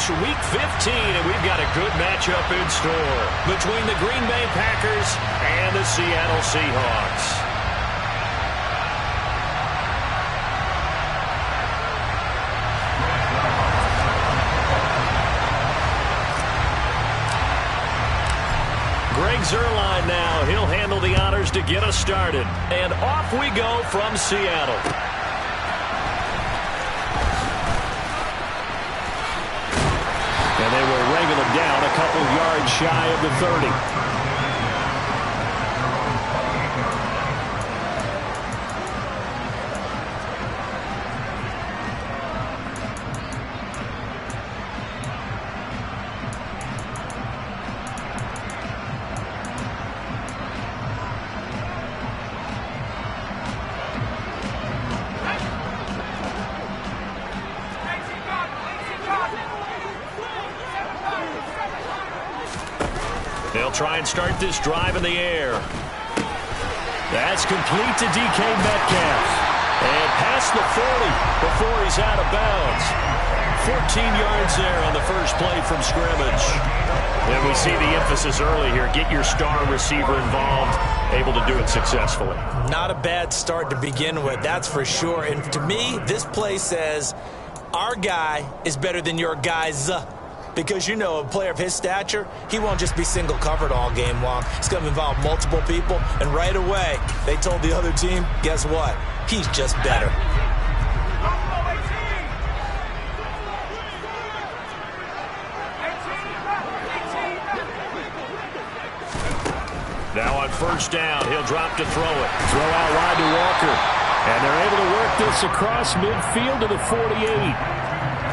approach Week 15, and we've got a good matchup in store between the Green Bay Packers and the Seattle Seahawks. Greg Zuerlein now. He'll handle the honors to get us started. And off we go from Seattle. And they will wrangle him down a couple yards shy of the 30. They'll try and start this drive in the air. That's complete to DK Metcalf. And past the 40 before he's out of bounds. 14 yards there on the first play from scrimmage. And we see the emphasis early here. Get your star receiver involved, able to do it successfully. Not a bad start to begin with, that's for sure. And to me, this play says our guy is better than your guys. Because, you know, a player of his stature, he won't just be single covered all game long. It's going to involve multiple people. And right away, they told the other team, guess what? He's just better. Now on first down, he'll drop to throw it. Throw out wide to Walker. And they're able to work this across midfield to the 48.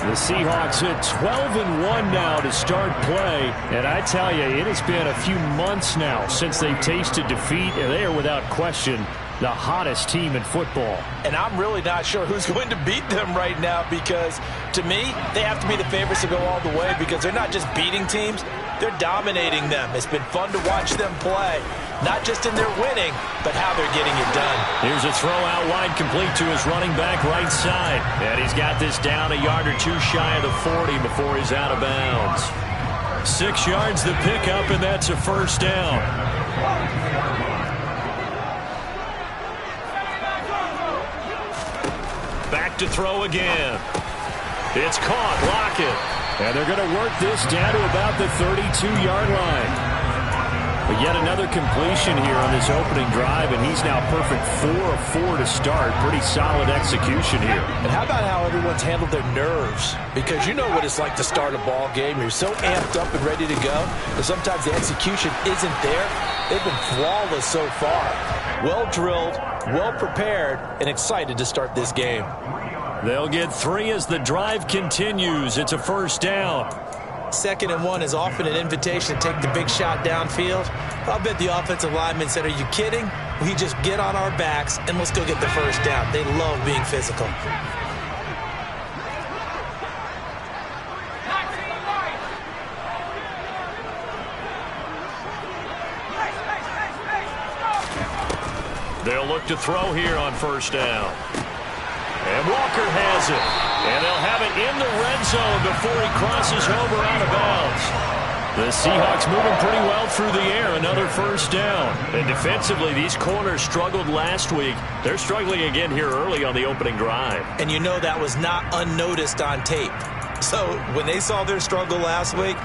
The Seahawks hit 12-1 now to start play. And I tell you, it has been a few months now since they've tasted defeat, and they are without question the hottest team in football. And I'm really not sure who's going to beat them right now because, to me, they have to be the favorites to go all the way because they're not just beating teams, they're dominating them. It's been fun to watch them play. Not just in their winning, but how they're getting it done. Here's a throw out wide complete to his running back right side. And he's got this down a yard or two shy of the 40 before he's out of bounds. 6 yards the pickup, and that's a first down. Back to throw again. It's caught. Lockett. And they're going to work this down to about the 32-yard line. But yet another completion here on this opening drive, and he's now perfect 4 of 4 to start. Pretty solid execution here. And how about how everyone's handled their nerves? Because you know what it's like to start a ball game. You're so amped up and ready to go, but sometimes the execution isn't there. They've been flawless so far. Well drilled, well prepared, and excited to start this game. They'll get 3 as the drive continues. It's a first down. 2nd and 1 is often an invitation to take the big shot downfield. I'll bet the offensive lineman said, are you kidding? We just get on our backs and let's go get the first down. They love being physical. They'll look to throw here on first down. And Walker has it. And they'll have it in the red zone before he crosses over out of bounds. The Seahawks moving pretty well through the air. Another first down. And defensively, these corners struggled last week. They're struggling again here early on the opening drive. And you know that was not unnoticed on tape. So when they saw their struggle last week,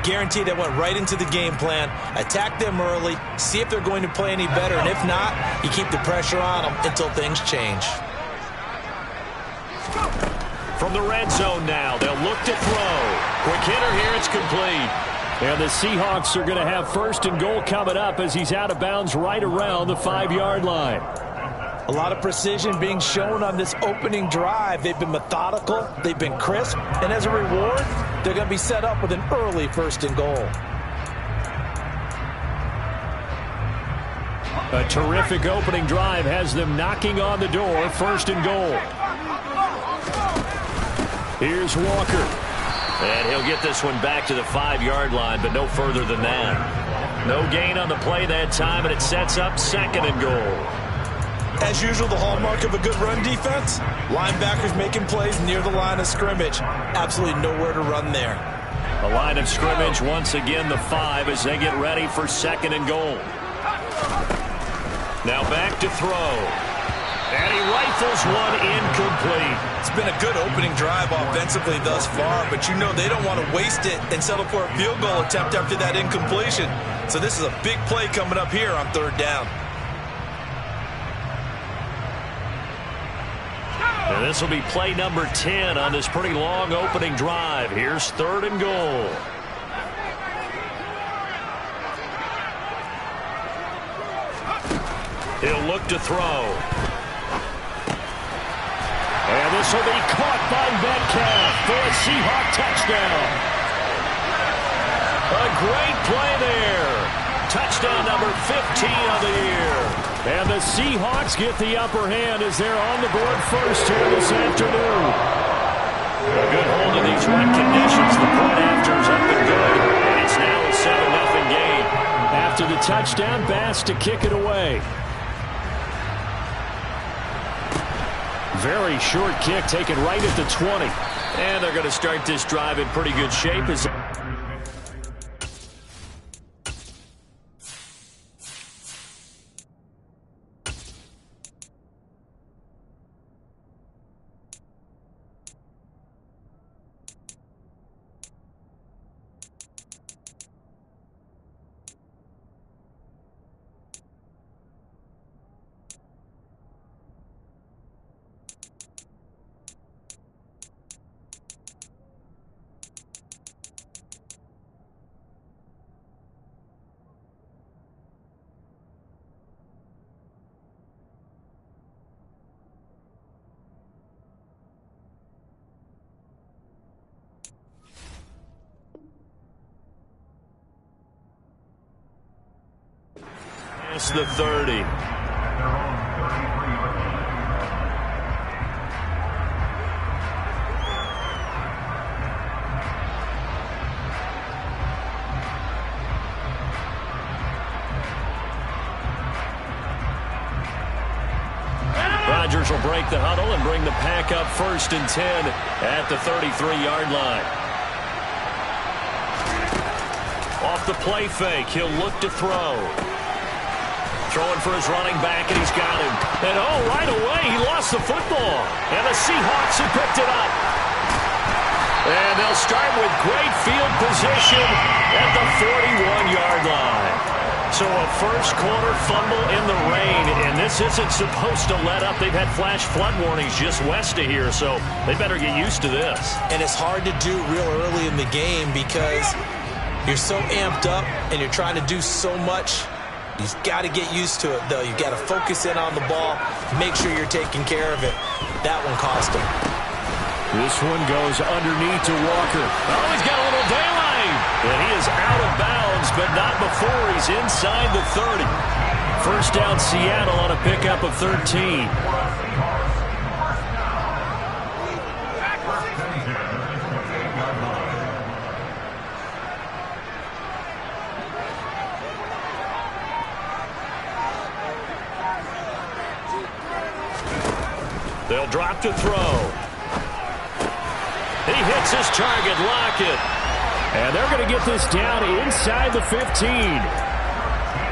guaranteed they went right into the game plan, attack them early, see if they're going to play any better. And if not, you keep the pressure on them until things change. From the red zone now, they'll look to throw. Quick hitter here, it's complete. And the Seahawks are going to have first and goal coming up as he's out of bounds right around the 5-yard line. A lot of precision being shown on this opening drive. They've been methodical, they've been crisp, and as a reward, they're going to be set up with an early first and goal. A terrific opening drive has them knocking on the door, first and goal. Here's Walker. And he'll get this one back to the 5-yard line, but no further than that. No gain on the play that time, and it sets up 2nd and goal. As usual, the hallmark of a good run defense, linebackers making plays near the line of scrimmage. Absolutely nowhere to run there. The line of scrimmage once again the 5 as they get ready for 2nd and goal. Now back to throw. And he rifles one incomplete. It's been a good opening drive offensively thus far, but you know they don't want to waste it and settle for a field goal attempt after that incompletion. So this is a big play coming up here on 3rd down. And this will be play number 10 on this pretty long opening drive. Here's 3rd and goal. He'll look to throw. And this will be caught by Metcalf for a Seahawk touchdown. A great play there. Touchdown number 15 of the year. And the Seahawks get the upper hand as they're on the board first here this afternoon. A good hold of these wet conditions. The point after is up and good. And it's now a 7-0 game. After the touchdown, Bass to kick it away. Very short kick taken right at the 20. And they're going to start this drive in pretty good shape. As past the 30. Rodgers will break the huddle and bring the pack up 1st and 10 at the 33-yard line. Off the play fake, he'll look to throw. Throwing for his running back, and he's got him. And oh, right away, he lost the football. And the Seahawks have picked it up. And they'll start with great field position at the 41-yard line. So a first-quarter fumble in the rain, and this isn't supposed to let up. They've had flash flood warnings just west of here, so they better get used to this. And it's hard to do real early in the game because you're so amped up and you're trying to do so much. You've got to get used to it, though. You've got to focus in on the ball, make sure you're taking care of it. That one cost him. This one goes underneath to Walker. Oh, he's got a little daylight. And he is out of bounds, but not before he's inside the 30. First down, Seattle on a pickup of 13. They'll drop to throw. He hits his target, Lockett. And they're going to get this down inside the 15.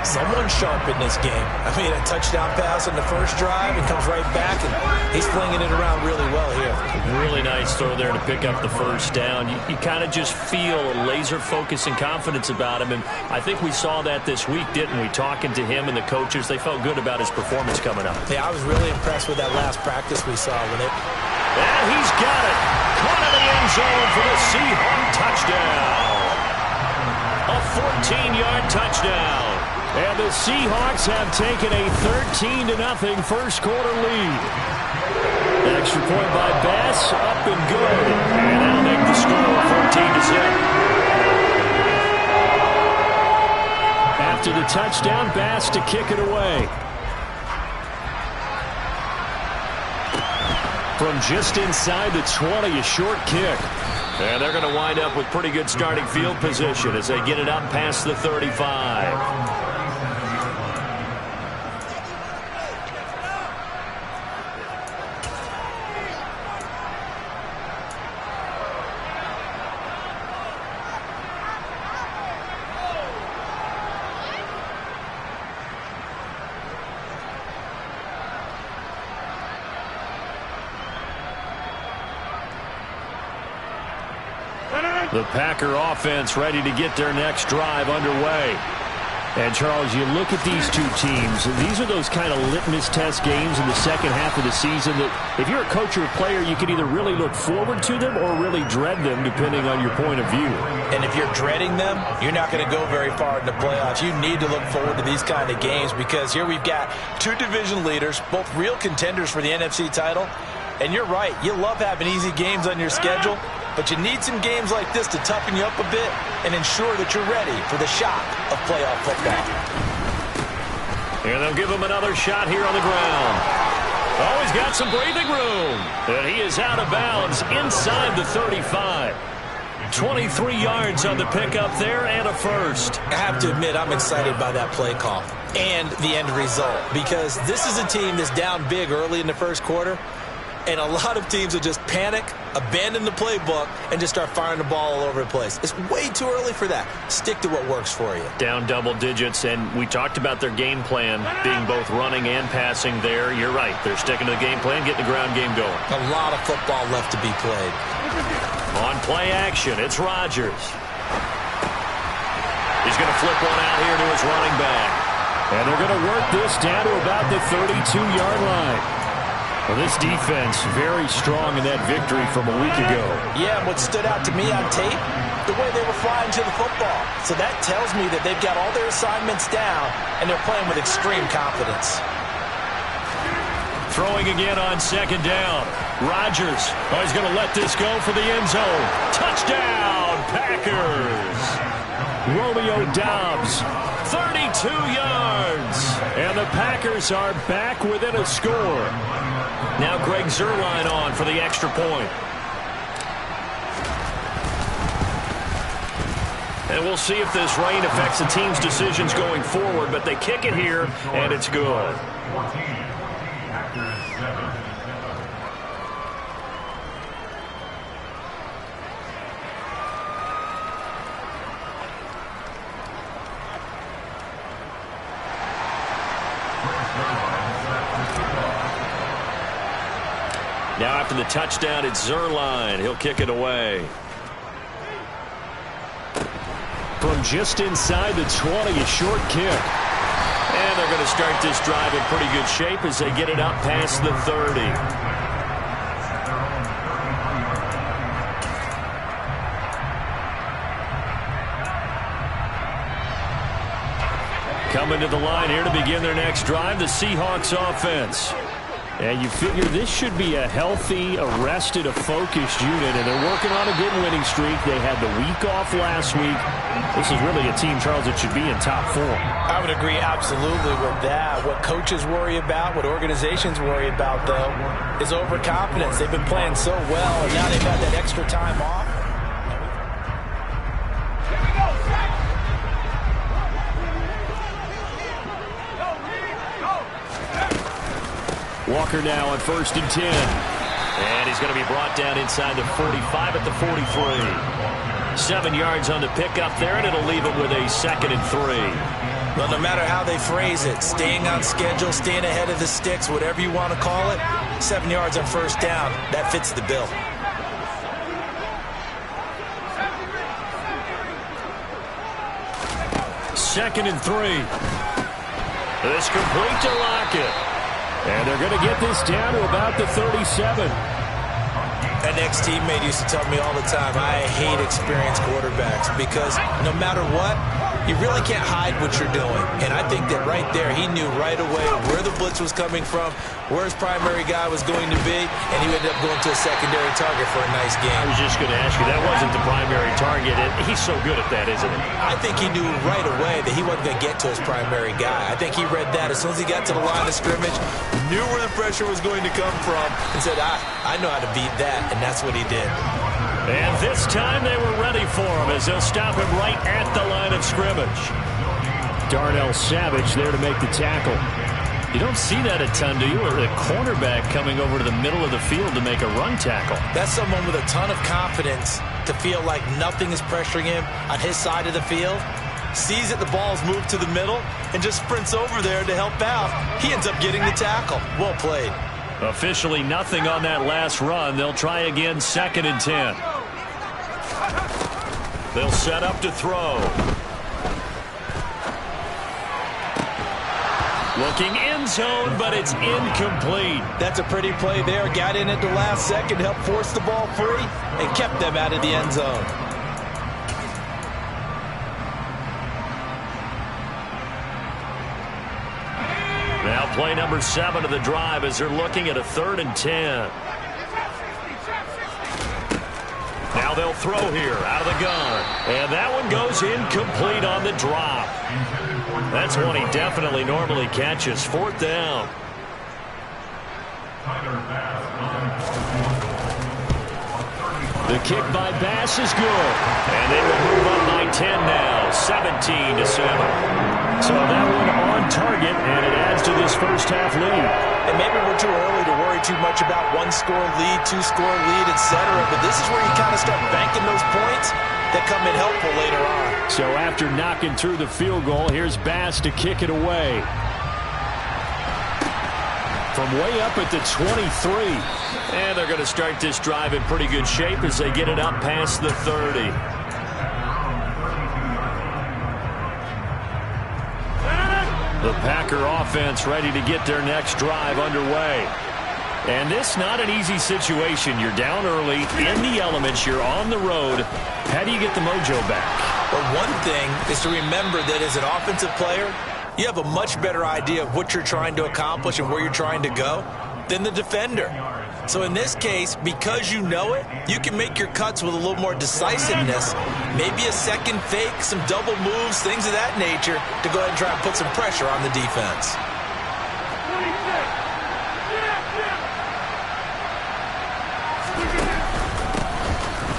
Someone sharp in this game. I mean, a touchdown pass in the first drive and comes right back, and he's flinging it around really well here. Really nice throw there to pick up the first down. You kind of just feel a laser focus and confidence about him, and I think we saw that this week, didn't we? Talking to him and the coaches, they felt good about his performance coming up. Yeah, I was really impressed with that last practice we saw with it. And he's got it. Caught in the end zone for the Seahawk touchdown. A 14-yard touchdown. And the Seahawks have taken a 13-0 first-quarter lead. Extra point by Bass, up and good. And that'll make the score 14-0. After the touchdown, Bass to kick it away. From just inside the 20, a short kick. And they're going to wind up with pretty good starting field position as they get it up past the 35. The Packer offense ready to get their next drive underway. And, Charles, you look at these two teams, and these are those kind of litmus test games in the second half of the season that if you're a coach or a player, you can either really look forward to them or really dread them, depending on your point of view. And if you're dreading them, you're not going to go very far in the playoffs. You need to look forward to these kind of games because here we've got two division leaders, both real contenders for the NFC title. And you're right, you love having easy games on your schedule, but you need some games like this to toughen you up a bit and ensure that you're ready for the shock of playoff football. And they'll give him another shot here on the ground. Oh, he's got some breathing room. And he is out of bounds inside the 35. 23 yards on the pickup there and a first. I have to admit, I'm excited by that play call and the end result because this is a team that's down big early in the first quarter. And a lot of teams will just panic, abandon the playbook, and just start firing the ball all over the place. It's way too early for that. Stick to what works for you. Down double digits, and we talked about their game plan being both running and passing there. You're right. They're sticking to the game plan, getting the ground game going. A lot of football left to be played. On play action, it's Rodgers. He's going to flip one out here to his running back. And they're going to work this down to about the 32-yard line. Well, this defense very strong in that victory from a week ago. Yeah, what stood out to me on tape, the way they were flying to the football. So that tells me that they've got all their assignments down, and they're playing with extreme confidence. Throwing again on second down. Rodgers. Oh, he's going to let this go for the end zone. Touchdown, Packers. Romeo Doubs, 32 yards. And the Packers are back within a score. Now Greg Zuerlein on for the extra point. And we'll see if this rain affects the team's decisions going forward, but they kick it here, and it's good. Now after the touchdown, it's Zuerlein. He'll kick it away. From just inside the 20, a short kick. And they're going to start this drive in pretty good shape as they get it up past the 30. Coming to the line here to begin their next drive, the Seahawks offense. And you figure this should be a healthy, arrested, a focused unit, and they're working on a good winning streak. They had the week off last week. This is really a team, Charles, that should be in top form. I would agree absolutely with that. What coaches worry about, what organizations worry about, though, is overconfidence. They've been playing so well, and now they've had that extra time off. Walker now on 1st and 10. And he's going to be brought down inside the 45 at the 43. 7 yards on the pickup there, and it'll leave him with a 2nd and 3. Well, no matter how they phrase it, staying on schedule, staying ahead of the sticks, whatever you want to call it, 7 yards on 1st down, that fits the bill. Second and 3. This complete to Lockett. And they're going to get this down to about the 37. An ex-teammate used to tell me all the time, I hate experienced quarterbacks because no matter what, you really can't hide what you're doing. And I think that right there, he knew right away where the blitz was coming from, where his primary guy was going to be, and he ended up going to a secondary target for a nice game. I was just going to ask you, that wasn't the primary target. He's so good at that, isn't he? I think he knew right away that he wasn't going to get to his primary guy. I think he read that as soon as he got to the line of scrimmage, knew where the pressure was going to come from, and said, I know how to beat that, and that's what he did. And this time they were ready for him as they'll stop him right at the line of scrimmage. Darnell Savage there to make the tackle. You don't see that a ton, do you? A cornerback coming over to the middle of the field to make a run tackle. That's someone with a ton of confidence to feel like nothing is pressuring him on his side of the field. Sees that the ball's moved to the middle and just sprints over there to help out. He ends up getting the tackle. Well played. Officially nothing on that last run. They'll try again, 2nd and 10. They'll set up to throw. Looking end zone, but it's incomplete. That's a pretty play there. Got in at the last second, helped force the ball free, and kept them out of the end zone. Now play number 7 of the drive as they're looking at a 3rd and 10. Now they'll throw here out of the gun. And that one goes incomplete on the drop. That's one he definitely normally catches. 4th down. The kick by Bass is good. And they will move up by 10 now. 17-7. So that one on target, and it adds to this first half lead. And maybe we're too early to worry too much about 1-score lead, 2-score lead, etc. But this is where you kind of start banking those points that come in helpful later on. So after knocking through the field goal, here's Bass to kick it away. From way up at the 23. And they're going to start this drive in pretty good shape as they get it up past the 30. The Packer offense ready to get their next drive underway. And this not an easy situation. You're down early, in the elements, you're on the road. How do you get the mojo back? Well, one thing is to remember that as an offensive player, you have a much better idea of what you're trying to accomplish and where you're trying to go than the defender. So in this case, because you know it, you can make your cuts with a little more decisiveness, maybe a second fake, some double moves, things of that nature, to go ahead and try and put some pressure on the defense.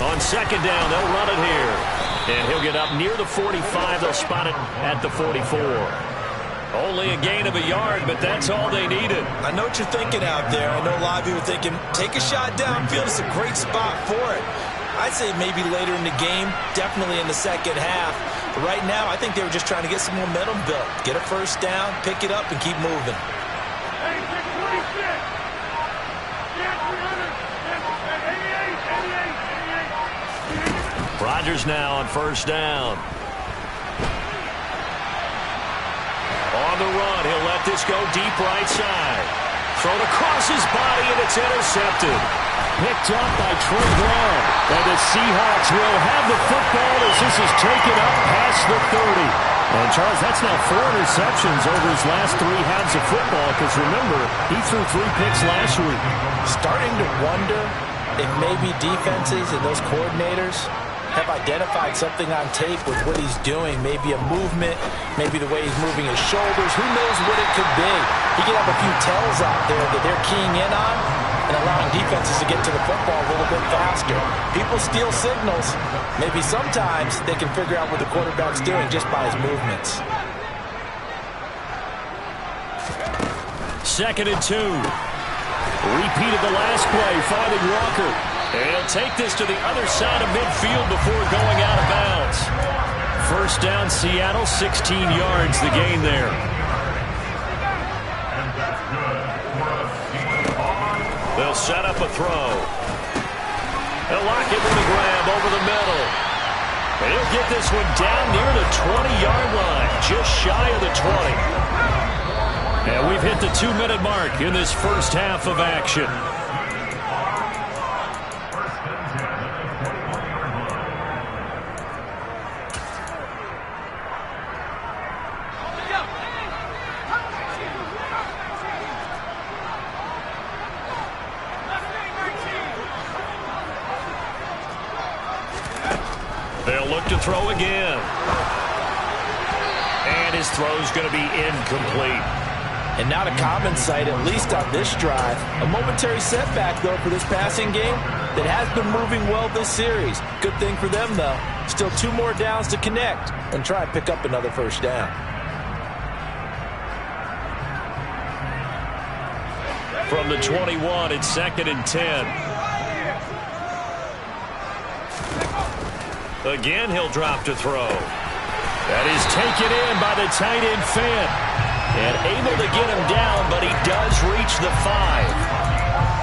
On 2nd down, they'll run it here. And he'll get up near the 45. They'll spot it at the 44. Only a gain of a yard, but that's all they needed. I know what you're thinking out there. I know a lot of you are thinking, take a shot downfield. It's a great spot for it. I'd say maybe later in the game, definitely in the second half. But right now, I think they were just trying to get some momentum built. Get a first down, pick it up, and keep moving. Rodgers now on 1st down. On the run, he'll let this go deep right side. Thrown across his body, and it's intercepted. Picked up by Trey Brown. And the Seahawks will have the football as this is taken up past the 30. And, Charles, that's now 4 interceptions over his last 3 halves of football, because, remember, he threw 3 picks last week. Starting to wonder if maybe defenses and those coordinators have identified something on tape with what he's doing. Maybe a movement, maybe the way he's moving his shoulders. Who knows what it could be? He could have a few tells out there that they're keying in on and allowing defenses to get to the football a little bit faster. People steal signals. Maybe sometimes they can figure out what the quarterback's doing just by his movements. 2nd and 2. Repeat of the last play, finding Walker. And he'll take this to the other side of midfield before going out of bounds. 1st down, Seattle, 16 yards, the gain there. They'll set up a throw. They'll lock it with a grab over the middle. And he'll get this one down near the 20-yard line, just shy of the 20. And we've hit the 2-minute mark in this first half of action. They'll look to throw again. And his throw's going to be incomplete. And not a common sight, at least on this drive. A momentary setback, though, for this passing game that has been moving well this series. Good thing for them, though. Still 2 more downs to connect and try and pick up another first down. From the 21, it's 2nd and 10. Again, he'll drop to throw. That is taken in by the tight end Fant. And able to get him down, but he does reach the 5.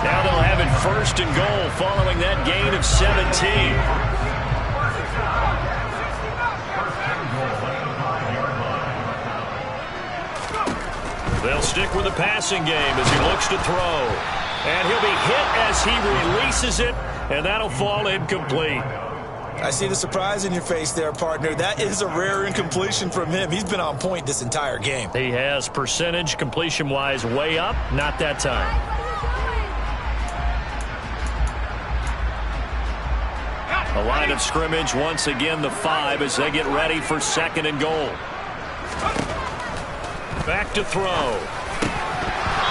Now they'll have it 1st and goal following that gain of 17. the passing game as he looks to throw. And he'll be hit as he releases it, and that'll fall incomplete. I see the surprise in your face there, partner. That is a rare incompletion from him. He's been on point this entire game. He has percentage completion-wise way up, not that time. The line of scrimmage, once again, the 5 as they get ready for 2nd and goal. Back to throw.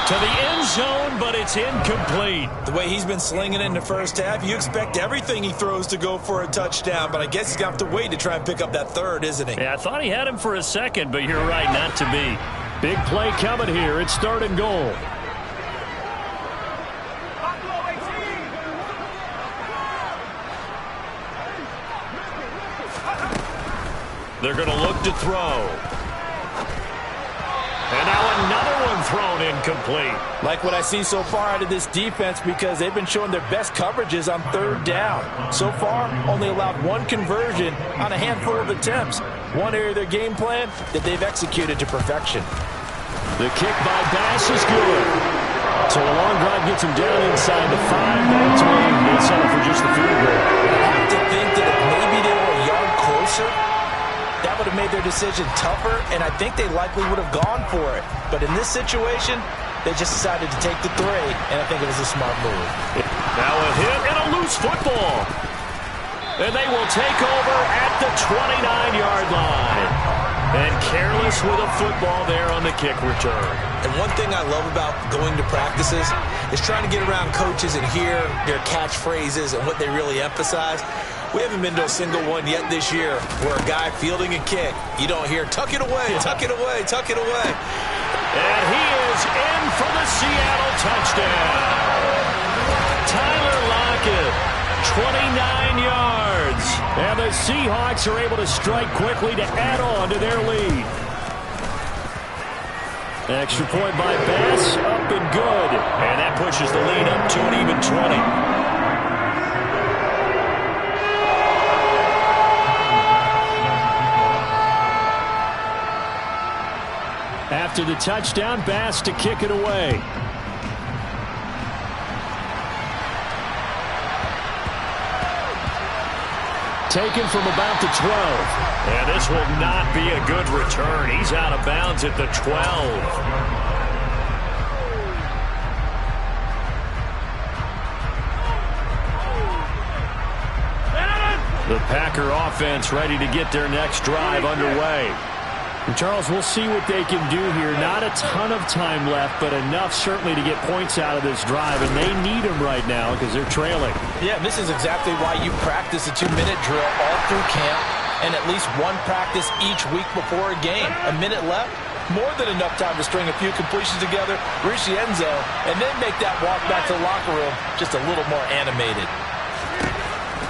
To the end zone, but it's incomplete. The way he's been slinging it in the first half, you expect everything he throws to go for a touchdown, but I guess he's going to have to wait to try and pick up that 3rd, isn't he? Yeah, I thought he had him for a second, but you're right, not to be. Big play coming here. It's 3rd and goal. They're going to look to throw. And now another one thrown incomplete. Like what I see so far out of this defense because they've been showing their best coverages on 3rd down. So far, only allowed 1 conversion on a handful of attempts. One area of their game plan that they've executed to perfection. The kick by Bass is good. So a long drive gets him down inside the 5. That time they settle for just the field goal. I have to think that if maybe they were a yard closer, that would have made their decision tougher, and I think they likely would have gone for it. But in this situation, they just decided to take the 3, and I think it was a smart move. Now a hit and a loose football. And they will take over at the 29-yard line. And careless with a football there on the kick return. And one thing I love about going to practices is trying to get around coaches and hear their catchphrases and what they really emphasize. We haven't been to a single one yet this year where a guy fielding a kick, you don't hear, tuck it away, tuck it away, tuck it away. And he is in for the Seattle touchdown. Tyler Lockett, 29 yards. And the Seahawks are able to strike quickly to add on to their lead. Extra point by Bass, up and good. And that pushes the lead up to an even 20. After the touchdown, Bass to kick it away. Taken from about the 12. And this will not be a good return. He's out of bounds at the 12. The Packer offense ready to get their next drive underway. And Charles, we'll see what they can do here. Not a ton of time left, but enough certainly to get points out of this drive, and they need them right now because they're trailing. Yeah, this is exactly why you practice a 2-minute drill all through camp and at least one practice each week before a game. A minute left, more than enough time to string a few completions together, reach the end zone, and then make that walk back to the locker room just a little more animated.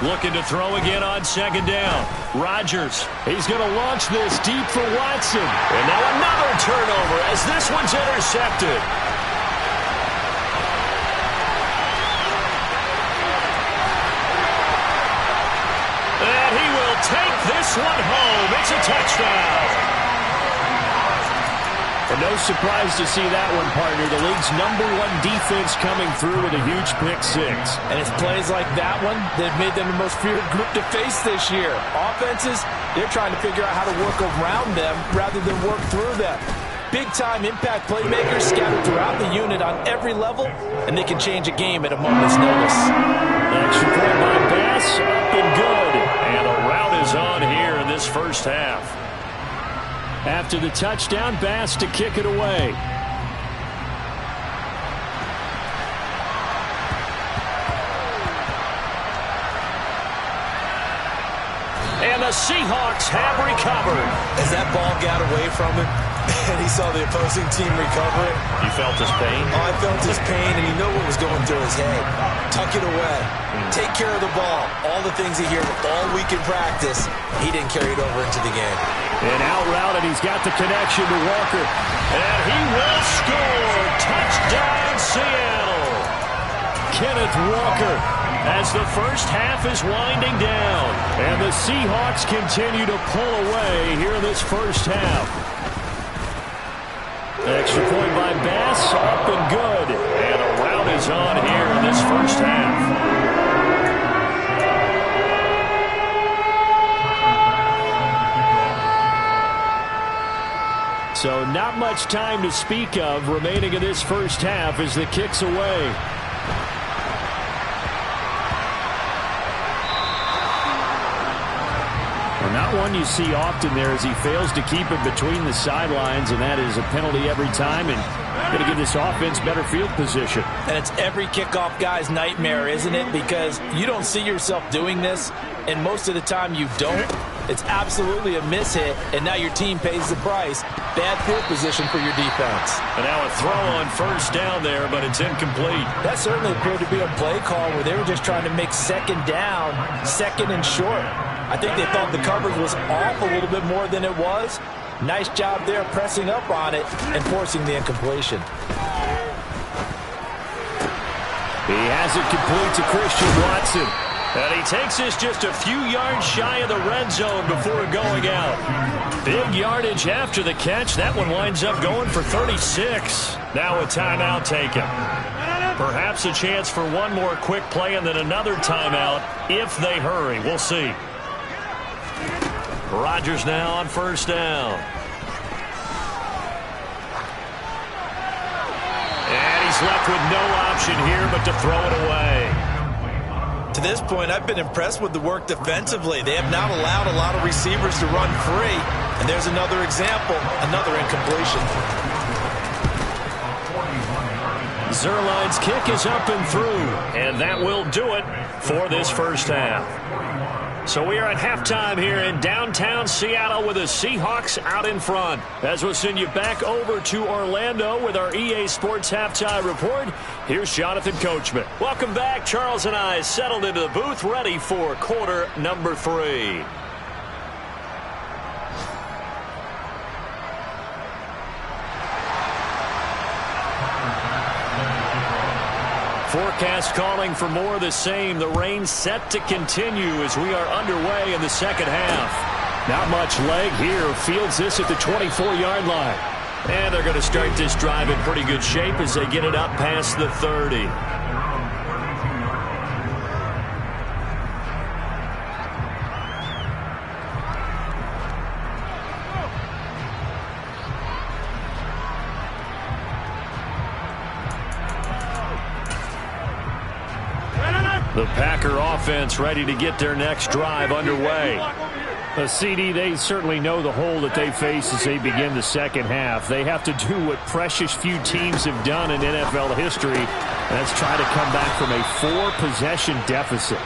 Looking to throw again on second down. Rodgers, he's going to launch this deep for Watson. And now another turnover as this one's intercepted. And he will take this one home. It's a touchdown. And no surprise to see that one, partner. The league's #1 defense coming through with a huge pick-6. And it's plays like that one that have made them the most feared group to face this year. Offenses, they're trying to figure out how to work around them rather than work through them. Big-time impact playmakers scattered throughout the unit on every level, and they can change a game at a moment's notice. Extra point by Bass, up and good. And a rout is on here in this first half. After the touchdown, Bass to kick it away. And the Seahawks have recovered. As that ball got away from him and he saw the opposing team recover it. You felt his pain? Oh, I felt his pain, and you know what was going through his head. Tuck it away. Take care of the ball. All the things he hears all week in practice, he didn't carry it over into the game. And out routed, he's got the connection to Walker. And he will score. Touchdown, Seattle. Kenneth Walker as the first half is winding down. And the Seahawks continue to pull away here in this first half. Extra point by Bass, up and good. And a rout is on here in this first half. So not much time to speak of remaining in this first half as the kick's away. Well, not one you see often there as he fails to keep it between the sidelines, and that is a penalty every time, and going to give this offense better field position. And it's every kickoff guy's nightmare, isn't it? Because you don't see yourself doing this, and most of the time you don't. It's absolutely a mishit, and now your team pays the price. Bad field position for your defense. And now a throw on first down there, but it's incomplete. That certainly appeared to be a play call where they were just trying to make second down, second and short. I think they thought the coverage was off a little bit more than it was. Nice job there pressing up on it and forcing the incompletion. He has it complete to Christian Watson. And he takes this just a few yards shy of the red zone before going out. Big yardage after the catch. That one winds up going for 36. Now a timeout taken. Perhaps a chance for one more quick play and then another timeout if they hurry. We'll see. Rodgers now on first down. And he's left with no option here but to throw it away. To this point, I've been impressed with the work defensively. They have not allowed a lot of receivers to run free. And there's another example, another incompletion. Zerline's kick is up and through, and that will do it for this first half. So we are at halftime here in downtown Seattle with the Seahawks out in front. As we'll send you back over to Orlando with our EA Sports Halftime Report, here's Jonathan Coachman. Welcome back. Charles and I settled into the booth ready for quarter number 3. Forecast calling for more of the same. The rain set to continue as we are underway in the second half. Not much leg here. Fields this at the 24-yard line. And they're going to start this drive in pretty good shape as they get it up past the 30. The Packer offense ready to get their next drive underway. CD, they certainly know the hole that they face as they begin the second half. They have to do what precious few teams have done in NFL history. That's try to come back from a 4-possession deficit.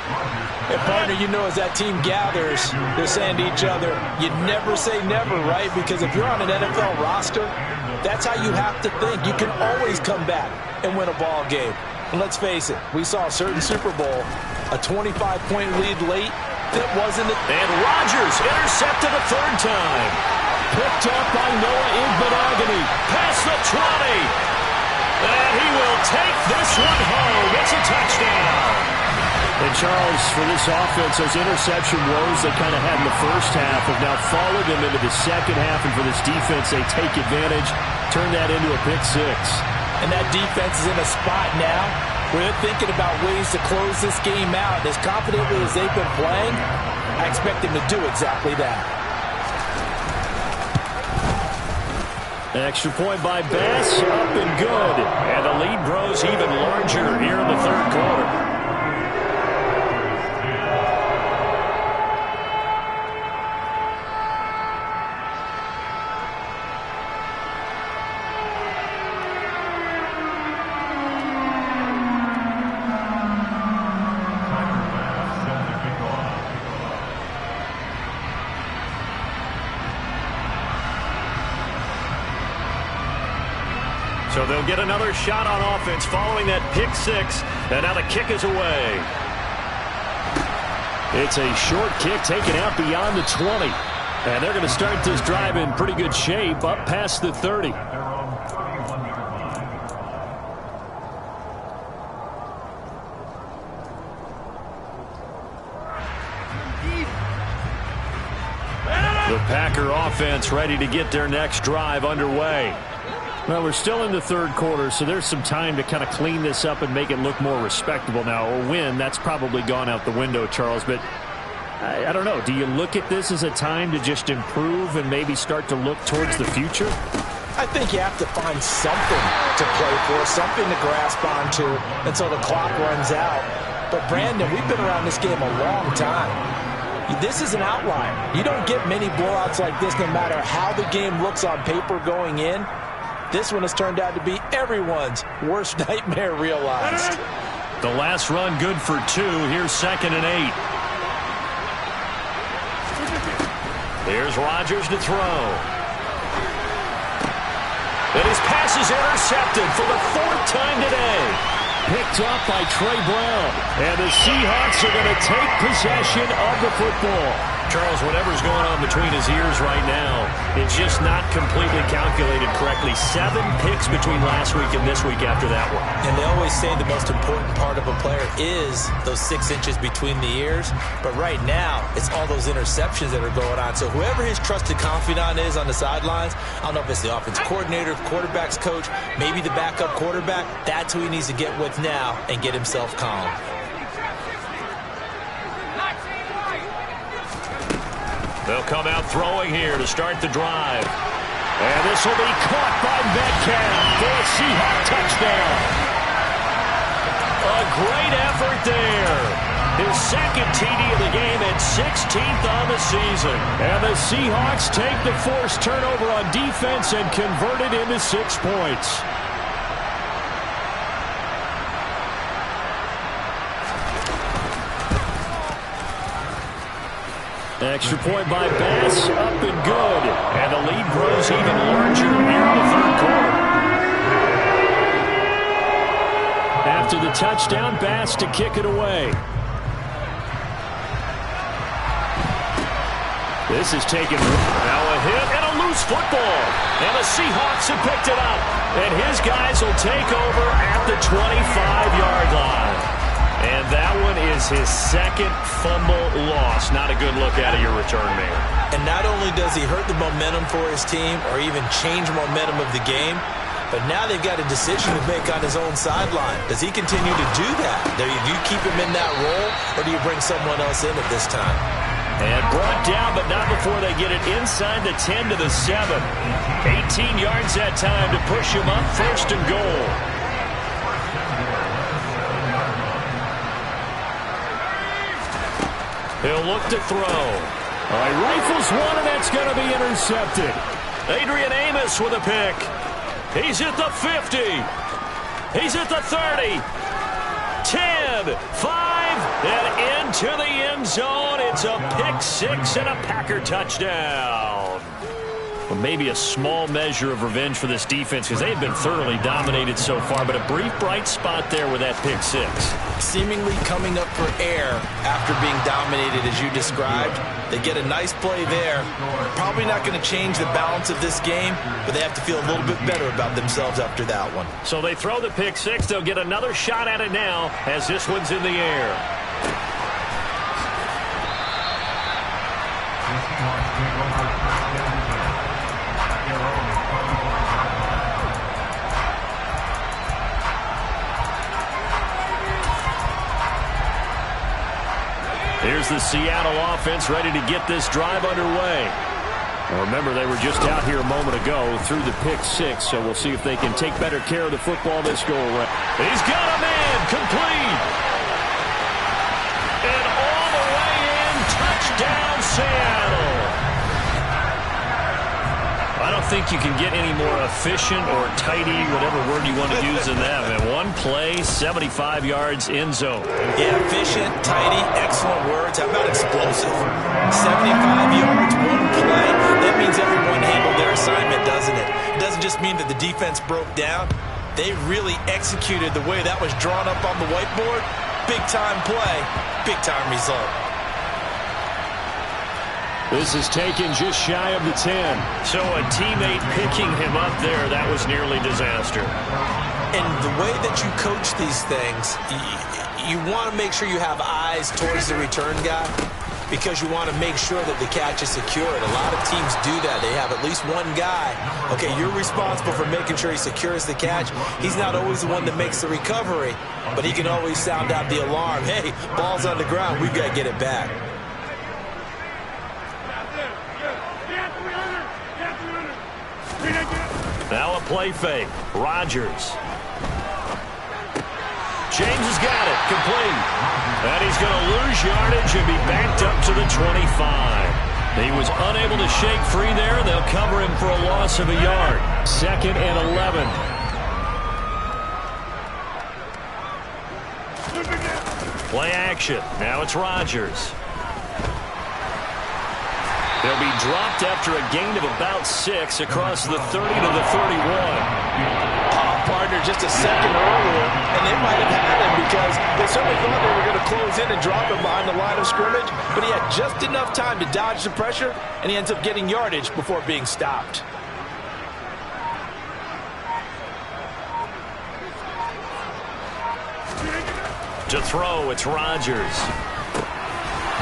And partner, you know, as that team gathers, they're saying to each other, you never say never, right? Because if you're on an NFL roster, that's how you have to think. You can always come back and win a ball game. And let's face it, we saw a certain Super Bowl, a 25-point lead late. That wasn't it. And Rodgers intercepted a third time. Picked up by Noah Igbenogany. Past the 20. And he will take this one home. It's a touchdown. And Charles, for this offense, those interception woes they kind of had in the first half have now followed them into the second half. And for this defense, they take advantage, turn that into a pick 6. And that defense is in a spot now where they're thinking about ways to close this game out. As confidently as they've been playing, I expect them to do exactly that. An extra point by Bass, up and good. And the lead grows even larger here in the third quarter. So they'll get another shot on offense following that pick 6. And now the kick is away. It's a short kick taken out beyond the 20. And they're going to start this drive in pretty good shape up past the 30. The Packer offense ready to get their next drive underway. Well, we're still in the third quarter, so there's some time to kind of clean this up and make it look more respectable now. A win, that's probably gone out the window, Charles, but I don't know. Do you look at this as a time to just improve and maybe start to look towards the future? I think you have to find something to play for, something to grasp onto until the clock runs out. But, Brandon, we've been around this game a long time. This is an outlier. You don't get many blowouts like this no matter how the game looks on paper going in. This one has turned out to be everyone's worst nightmare realized. The last run good for 2. Here's 2nd and 8. Here's Rodgers to throw. And his pass is intercepted for the 4th time today. Picked up by Trey Brown. And the Seahawks are going to take possession of the football. Charles, whatever's going on between his ears right now, it's just not completely calculated correctly. 7 picks between last week and this week after that one. And they always say the most important part of a player is those 6 inches between the ears. But right now, it's all those interceptions that are going on. So whoever his trusted confidant is on the sidelines, I don't know if it's the offensive coordinator, quarterback's coach, maybe the backup quarterback, that's who he needs to get with now and get himself calm. They'll come out throwing here to start the drive. And this will be caught by Metcalf for a Seahawk touchdown. A great effort there. His 2nd TD of the game and 16th on the season. And the Seahawks take the forced turnover on defense and convert it into 6 points. Extra point by Bass, up and good. And the lead grows even larger here in the 3rd quarter. After the touchdown, Bass to kick it away. This is taken. Now a hit and a loose football. And the Seahawks have picked it up. And his guys will take over at the 25-yard line. And that one is his 2nd fumble loss. Not a good look out of your return man. And not only does he hurt the momentum for his team or even change momentum of the game, but now they've got a decision to make on his own sideline. Does he continue to do that? Do you keep him in that role, or do you bring someone else in at this time? And brought down, but not before they get it inside the 10 to the 7. 18 yards that time to push him up 1st and goal. He'll look to throw. All right, rifles one, and that's going to be intercepted. Adrian Amos with a pick. He's at the 50. He's at the 30. 10, 5, and into the end zone. It's a pick 6 and a Packer touchdown. Well, maybe a small measure of revenge for this defense because they've been thoroughly dominated so far, but a brief bright spot there with that pick 6. Seemingly coming up for air after being dominated as you described. They get a nice play there. Probably not going to change the balance of this game, but they have to feel a little bit better about themselves after that one. So they throw the pick 6. They'll get another shot at it now as this one's in the air. Here's the Seattle offense ready to get this drive underway. Well, remember, they were just out here a moment ago through the pick 6, so we'll see if they can take better care of the football this go around. He's got a man complete. And all the way in, touchdown Seattle. I don't think you can get any more efficient or tidy, whatever word you want to use in that. And one play, 75 yards, end zone. Yeah, efficient, tidy, excellent words. How about explosive? 75 yards, one play. That means everyone handled their assignment, doesn't it? It doesn't just mean that the defense broke down. They really executed the way that was drawn up on the whiteboard. Big-time play, big-time result. This is taken just shy of the 10. So a teammate picking him up there, that was nearly disaster. And the way that you coach these things, you want to make sure you have eyes towards the return guy. because you want to make sure that the catch is secured. A lot of teams do that. They have at least one guy. Okay, you're responsible for making sure he secures the catch. He's not always the one that makes the recovery, but he can always sound out the alarm. Hey, ball's on the ground. We've got to get it back. Now a play fake. Rodgers. James has got it. Complete. And he's going to lose yardage and be backed up to the 25. He was unable to shake free there. They'll cover him for a loss of a yard. 2nd and 11. Play action. Now it's Rodgers. They'll be dropped after a gain of about 6 across the 30 to the 31. Partner just a second earlier, and they might have had him because they certainly thought they were going to close in and drop him behind the line of scrimmage, but he had just enough time to dodge the pressure, and he ends up getting yardage before being stopped. To throw, it's Rodgers.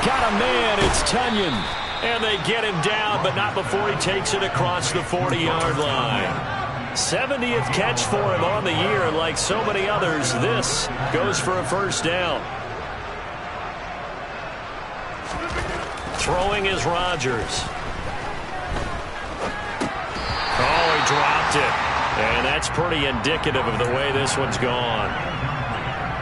Got a man, it's Tunyon. And they get him down, but not before he takes it across the 40-yard line. 70th catch for him on the year, and like so many others, this goes for a first down. Throwing is Rodgers. Oh, he dropped it. And that's pretty indicative of the way this one's gone.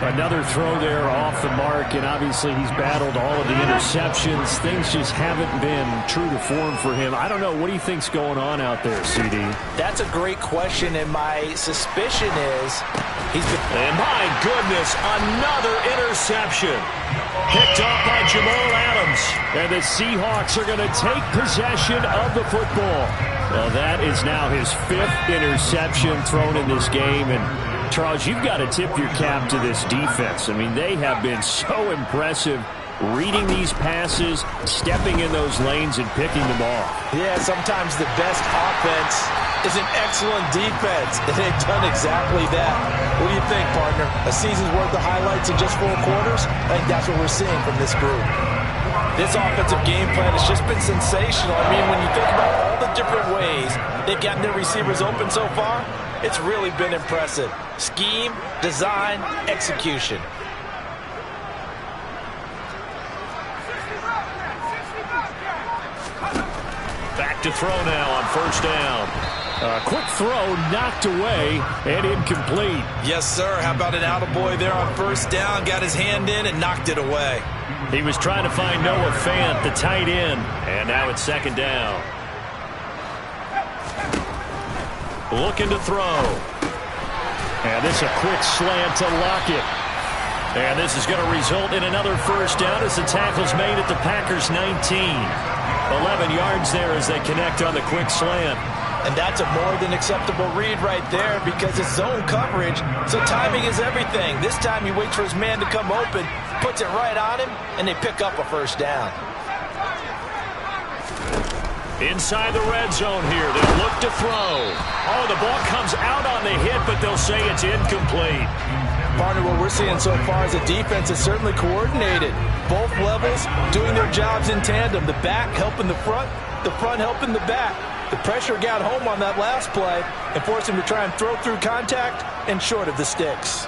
Another throw there off the mark, and obviously he's battled all of the interceptions. Things just haven't been true to form for him. I don't know. What do you think's going on out there, CD? That's a great question, and my suspicion is he's been... And my goodness, another interception. Picked off by Jamal Adams. And the Seahawks are going to take possession of the football. Well, that is now his 5th interception thrown in this game, and Charles, you've got to tip your cap to this defense. I mean, they have been so impressive reading these passes, stepping in those lanes, and picking them off. Yeah, sometimes the best offense is an excellent defense, and they've done exactly that. What do you think, partner? A season's worth of highlights in just 4 quarters? I think that's what we're seeing from this group. This offensive game plan has just been sensational. I mean, when you think about all the different ways they've gotten their receivers open so far, it's really been impressive. Scheme, design, execution. Back to throw now on first down. Quick throw knocked away and incomplete. Yes, sir. How about an attaboy there on first down? Got his hand in and knocked it away. He was trying to find Noah Fant, the tight end. And now it's 2nd down. Looking to throw. And this is a quick slant to Lockett. And this is going to result in another first down as the tackle's made at the Packers' 19. 11 yards there as they connect on the quick slant. And that's a more than acceptable read right there because it's zone coverage, so timing is everything. This time he waits for his man to come open, puts it right on him, and they pick up a first down. Inside the red zone here, they'll look to throw. Oh, the ball comes out on the hit, but they'll say it's incomplete. Partner, what we're seeing so far is a defense that's certainly coordinated. Both levels doing their jobs in tandem. The back helping the front helping the back. The pressure got home on that last play and forced him to try and throw through contact and short of the sticks.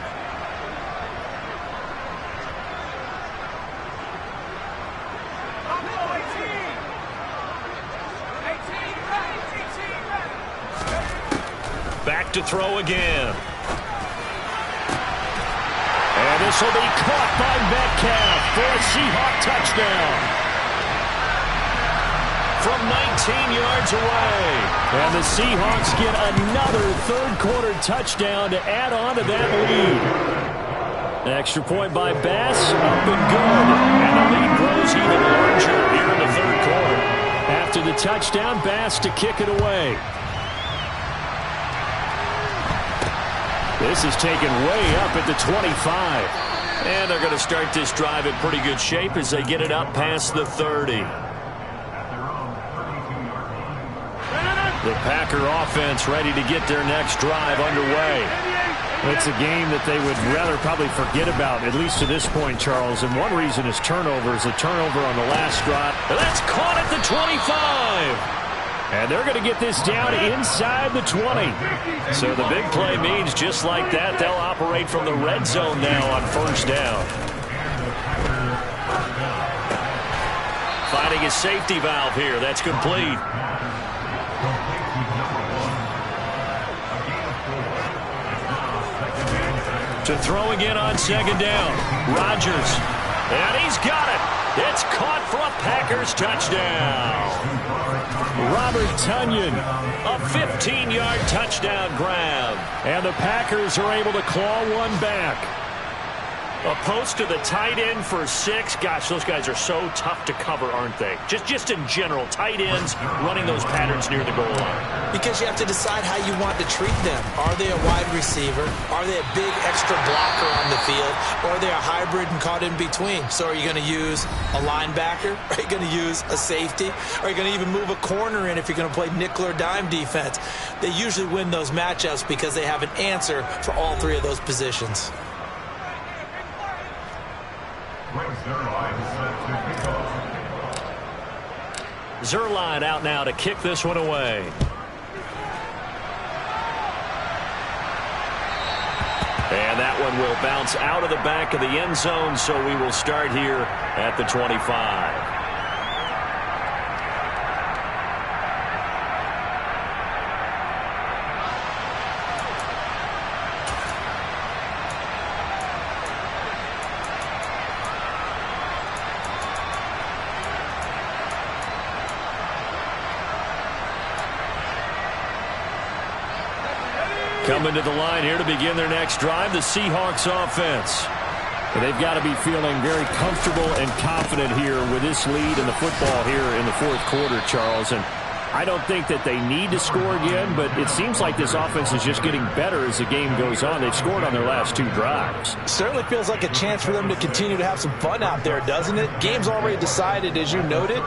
Back to throw again. And this will be caught by Metcalf for a Seahawk touchdown. From 19 yards away. And the Seahawks get another third-quarter touchdown to add on to that lead. An extra point by Bass, up and good. And the lead grows even larger here in the third quarter. After the touchdown, Bass to kick it away. This is taken way up at the 25. And they're going to start this drive in pretty good shape as they get it up past the 30. The Packer offense ready to get their next drive underway. It's a game that they would rather probably forget about, at least to this point, Charles. And one reason is turnovers. A turnover on the last drive. That's caught at the 25. And they're going to get this down inside the 20. So the big play means just like that, they'll operate from the red zone now on first down. Finding a safety valve here. That's complete. To throw again on second down. Rodgers. And he's got it. It's caught for a Packers touchdown. Robert Tonyan. A 15-yard touchdown grab. And the Packers are able to claw one back. A post to the tight end for 6. Gosh, those guys are so tough to cover, aren't they? Just in general, tight ends running those patterns near the goal line. Because you have to decide how you want to treat them. Are they a wide receiver? Are they a big extra blocker on the field? Or are they a hybrid and caught in between? So are you going to use a linebacker? Are you going to use a safety? Are you going to even move a corner in if you're going to play nickel or dime defense? They usually win those matchups because they have an answer for all 3 of those positions. Zuerlein out now to kick this one away. And that one will bounce out of the back of the end zone, so we will start here at the 25. Coming to the line here to begin their next drive, the Seahawks offense. They've got to be feeling very comfortable and confident here with this lead in the football here in the fourth quarter, Charles. And I don't think that they need to score again, but it seems like this offense is just getting better as the game goes on. They've scored on their last 2 drives. Certainly feels like a chance for them to continue to have some fun out there, doesn't it? Game's already decided, as you noted,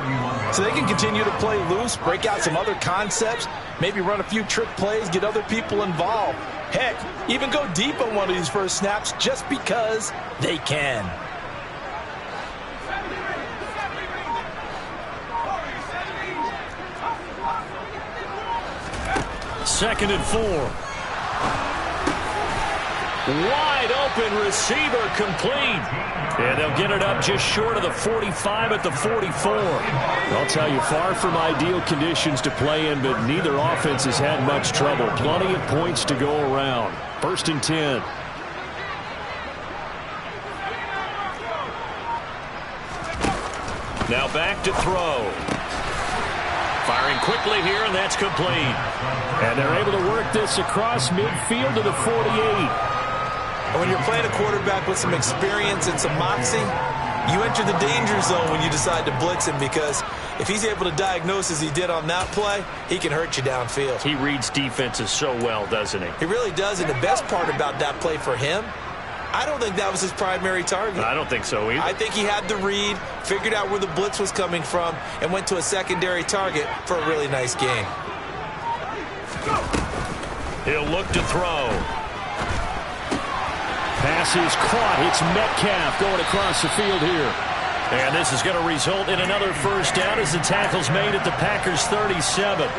so they can continue to play loose, break out some other concepts, maybe run a few trick plays, get other people involved. Heck, even go deep on one of these first snaps just because they can. Second and 4. Wide open receiver complete. And they'll get it up just short of the 45 at the 44. I'll tell you, far from ideal conditions to play in, but neither offense has had much trouble. Plenty of points to go around. First and 10. Now back to throw. Firing quickly here, and that's complete. And they're able to work this across midfield to the 48. And when you're playing a quarterback with some experience and some moxie, you enter the danger zone when you decide to blitz him, because if he's able to diagnose as he did on that play, he can hurt you downfield. He reads defenses so well, doesn't he? He really does, and the best part about that play for him, I don't think that was his primary target. I don't think so either. I think he had the read, figured out where the blitz was coming from, and went to a secondary target for a really nice game. He'll look to throw. Pass is caught. It's Metcalf going across the field here. And this is going to result in another first down as the tackle's made at the Packers' 37.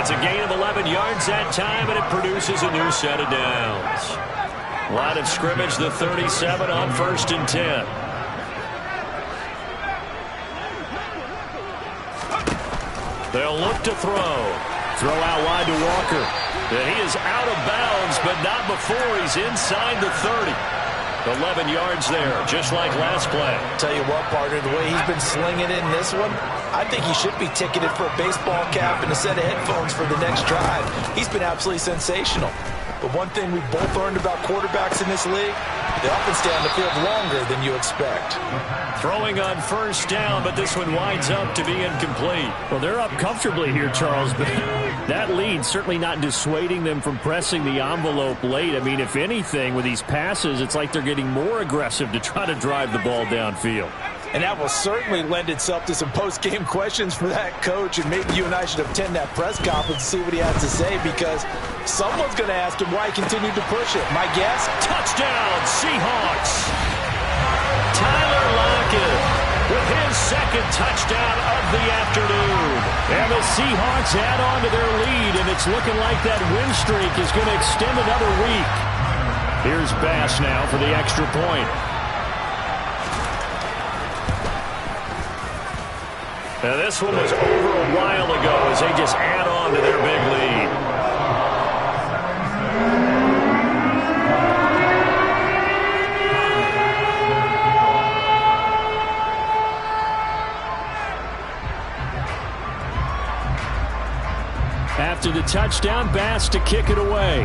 It's a gain of 11 yards that time, and it produces a new set of downs. Line of scrimmage, the 37 on first and 10. They'll look to throw. Throw out wide to Walker. And he is out of bounds, but not before he's inside the 30. 11 yards there, just like last play. Tell you what, partner, the way he's been slinging it in this one, I think he should be ticketed for a baseball cap and a set of headphones for the next drive. He's been absolutely sensational. But one thing we've both learned about quarterbacks in this league, they often stay on the field longer than you expect. Throwing on first down, but this one winds up to be incomplete. Well, they're up comfortably here, Charles, but that lead certainly not dissuading them from pressing the envelope late. I mean, if anything, with these passes, it's like they're getting more aggressive to try to drive the ball downfield. And that will certainly lend itself to some post-game questions for that coach, and maybe you and I should attend that press conference and see what he has to say, because Someone's going to ask him why he continued to push it. My guess? Touchdown, Seahawks. Tyler Lockett with his second touchdown of the afternoon. And the Seahawks add on to their lead, and it's looking like that win streak is going to extend another week. Here's Bass now for the extra point. Now this one was over a while ago as they just add on to their big lead. After the touchdown, Bass to kick it away.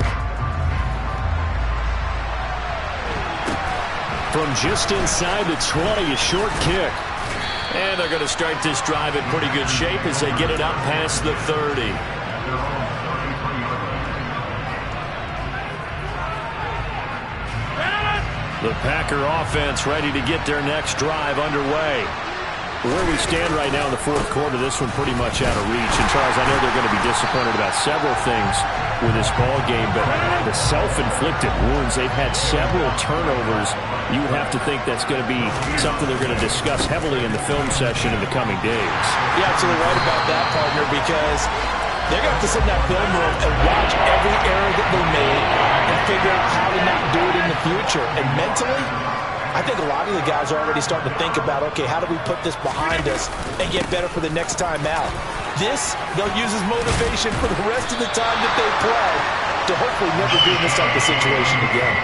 From just inside the 20, a short kick. And they're going to start this drive in pretty good shape as they get it up past the 30. The Packer offense ready to get their next drive underway. Where we stand right now in the fourth quarter, this one pretty much out of reach. And, Charles, I know they're going to be disappointed about several things with this ball game, but the self-inflicted wounds, they've had several turnovers. You would have to think that's going to be something they're going to discuss heavily in the film session in the coming days. You're absolutely right about that, partner, because they're going to have to sit in that film room and watch every error that they made and figure out how to not do it in the future. And mentally, I think a lot of the guys are already starting to think about, okay, how do we put this behind us and get better for the next time out? This, they'll use as motivation for the rest of the time that they play to hopefully never be in this type of situation again.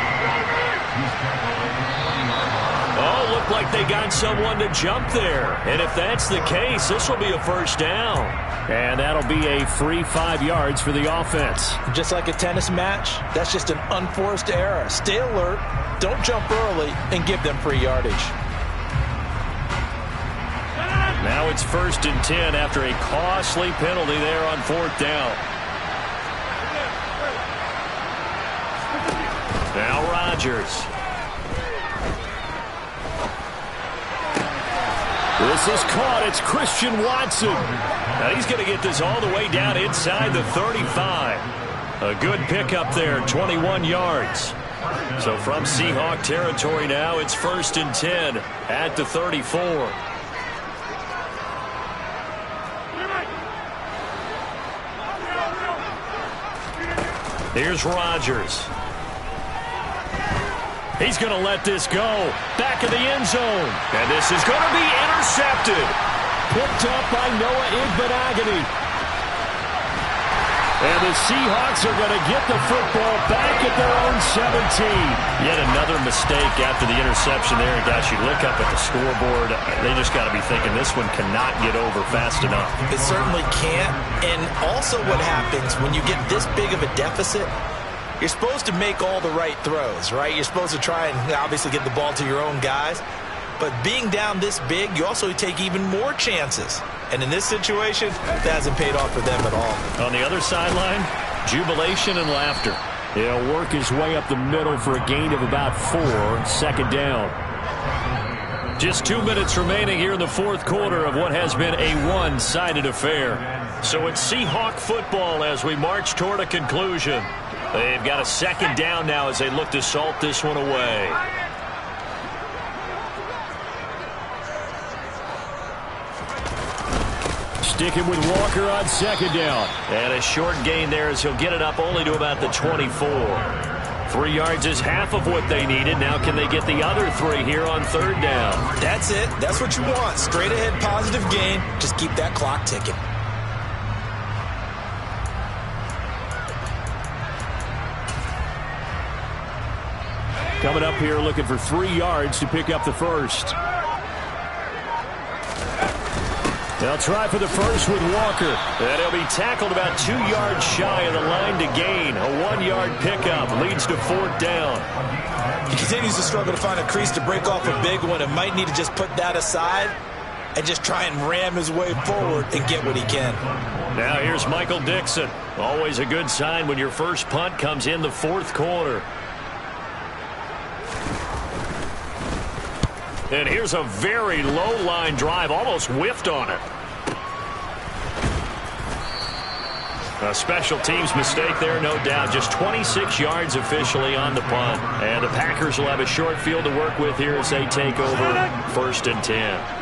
Oh, looked like they got someone to jump there. And if that's the case, this will be a first down. And that'll be a free 5 yards for the offense. Just like a tennis match, that's just an unforced error. Stay alert, don't jump early, and give them free yardage. Now it's 1st and 10 after a costly penalty there on 4th down. Now Rodgers. This is caught. It's Christian Watson. Now he's going to get this all the way down inside the 35. A good pickup there, 21 yards. So from Seahawk territory now, it's 1st and 10 at the 34. Here's Rodgers. He's going to let this go. Back in the end zone. And this is going to be intercepted. Picked up by Noah Igbenogany. And the Seahawks are going to get the football back at their own 17. Yet another mistake after the interception there. And guys, you look up at the scoreboard, they just got to be thinking this one cannot get over fast enough. It certainly can't. And also what happens when you get this big of a deficit, you're supposed to make all the right throws, right? You're supposed to try and obviously get the ball to your own guys. But being down this big, you also take even more chances. And in this situation, that hasn't paid off for them at all. On the other sideline, jubilation and laughter. He'll work his way up the middle for a gain of about 4, 2nd down. Just 2 minutes remaining here in the fourth quarter of what has been a one-sided affair. So it's Seahawk football as we march toward a conclusion. They've got a 2nd down now as they look to salt this one away. Sticking with Walker on 2nd down. And a short gain there as he'll get it up only to about the 24. 3 yards is half of what they needed. Now can they get the other 3 here on 3rd down? That's it. That's what you want. Straight ahead positive gain. Just keep that clock ticking. Coming up here looking for 3 yards to pick up the first. They'll try for the first with Walker. And he'll be tackled about 2 yards shy of the line to gain. A 1-yard pickup leads to 4th down. He continues to struggle to find a crease to break off a big one and might need to just put that aside and just try and ram his way forward and get what he can. Now here's Michael Dixon. Always a good sign when your first punt comes in the fourth quarter. And here's a very low line drive, almost whiffed on it. A special teams mistake there, no doubt. Just 26 yards officially on the punt. And the Packers will have a short field to work with here as they take over 1st and 10.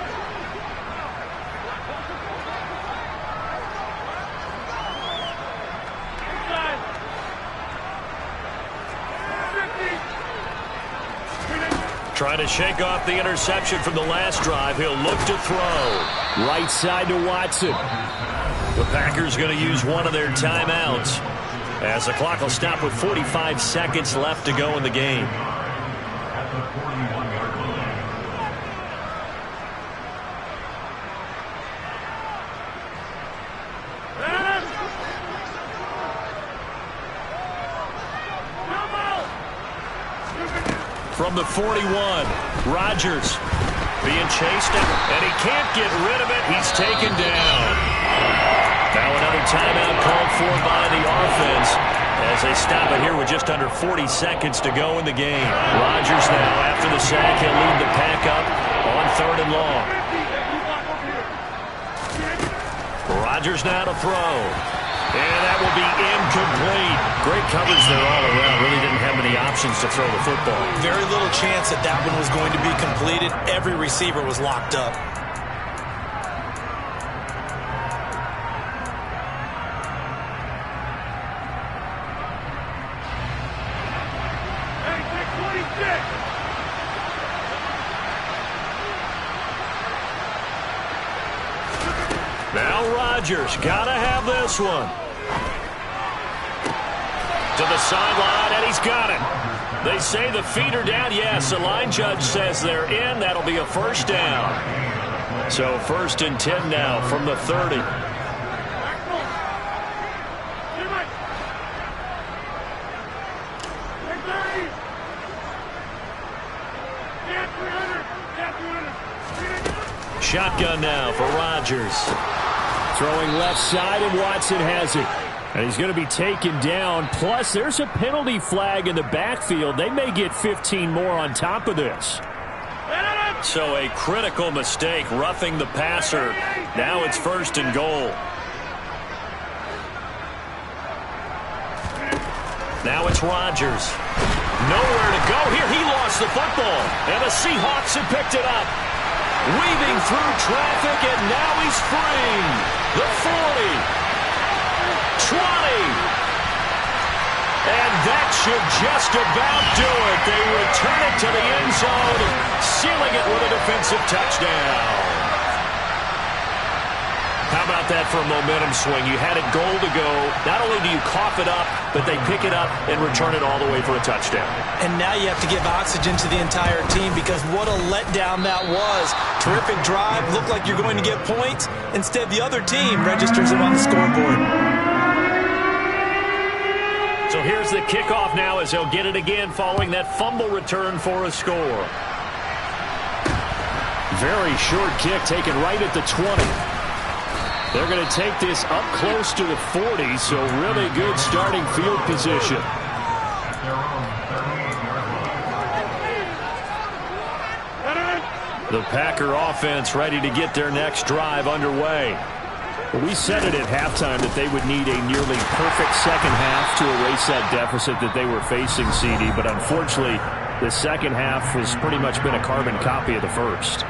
Trying to shake off the interception from the last drive. He'll look to throw. Right side to Watson. The Packers going to use one of their timeouts as the clock will stop with 45 seconds left to go in the game. From the 41, Rodgers being chased, and he can't get rid of it. He's taken down. Now another timeout called for by the offense as they stop it here with just under 40 seconds to go in the game. Rodgers now, after the sack, he'll lead the pack up on 3rd and long. Rodgers now to throw. And that will be incomplete. Great coverage there all around. Really didn't have many options to throw the football. Very little chance that that one was going to be completed. Every receiver was locked up. Now Rodgers, gotta have this one. To the sideline, and he's got it. They say the feet are down. Yes, the line judge says they're in. That'll be a 1st down. So 1st and 10 now from the 30. Shotgun now for Rodgers. Throwing left side, and Watson has it. And he's going to be taken down. Plus, there's a penalty flag in the backfield. They may get 15 more on top of this. So a critical mistake, roughing the passer. Now it's 1st and goal. Now it's Rodgers. Nowhere to go here. He lost the football. And the Seahawks have picked it up. Weaving through traffic, and now he's free. The 40. 20. And that should just about do it. They return it to the end zone, sealing it with a defensive touchdown. How about that for a momentum swing? You had it goal to go. Not only do you cough it up, but they pick it up and return it all the way for a touchdown. And now you have to give oxygen to the entire team because what a letdown that was. Terrific drive. Looked like you're going to get points. Instead, the other team registers it on the scoreboard. So here's the kickoff now as they'll get it again following that fumble return for a score. Very short kick taken right at the 20. They're going to take this up close to the 40, so really good starting field position. The Packer offense ready to get their next drive underway. We said it at halftime that they would need a nearly perfect second half to erase that deficit that they were facing, CD, but unfortunately, the second half has pretty much been a carbon copy of the first.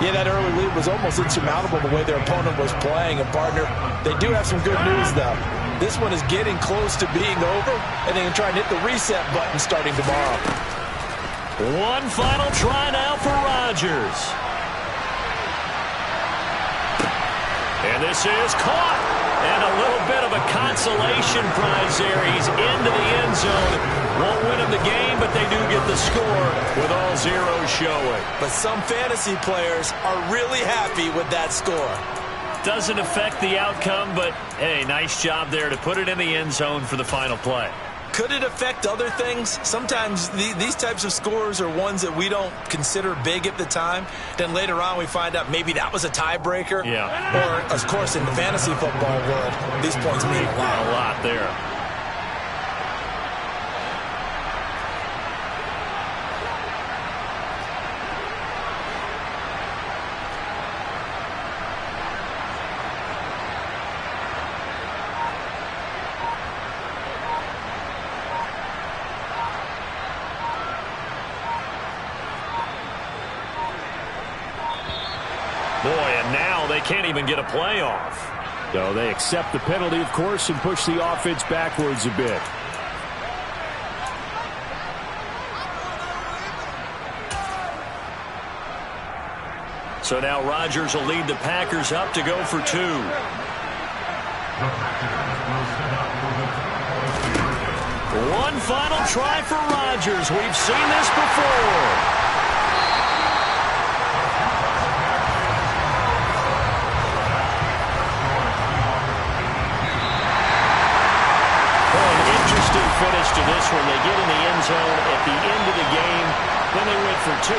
Yeah, that early lead was almost insurmountable the way their opponent was playing. And, partner, they do have some good news, though. This one is getting close to being over, and they can try and hit the reset button starting tomorrow. One final try now for Rodgers. And this is caught. And a little bit of a consolation prize there. He's into the end zone. Won't win him the game, but they do get the score with all zeros showing. But some fantasy players are really happy with that score. Doesn't affect the outcome, but, hey, nice job there to put it in the end zone for the final play. Could it affect other things? Sometimes these types of scores are ones that we don't consider big at the time. Then later on we find out maybe that was a tiebreaker. Yeah. Or, of course, in the fantasy football world, these points mean a lot. A lot there. Well, they can't even get a play off. So they accept the penalty, of course, and push the offense backwards a bit. So now Rodgers will lead the Packers up to go for 2. One final try for Rodgers. We've seen this before. Finish to this one. They get in the end zone at the end of the game. Then they went for 2.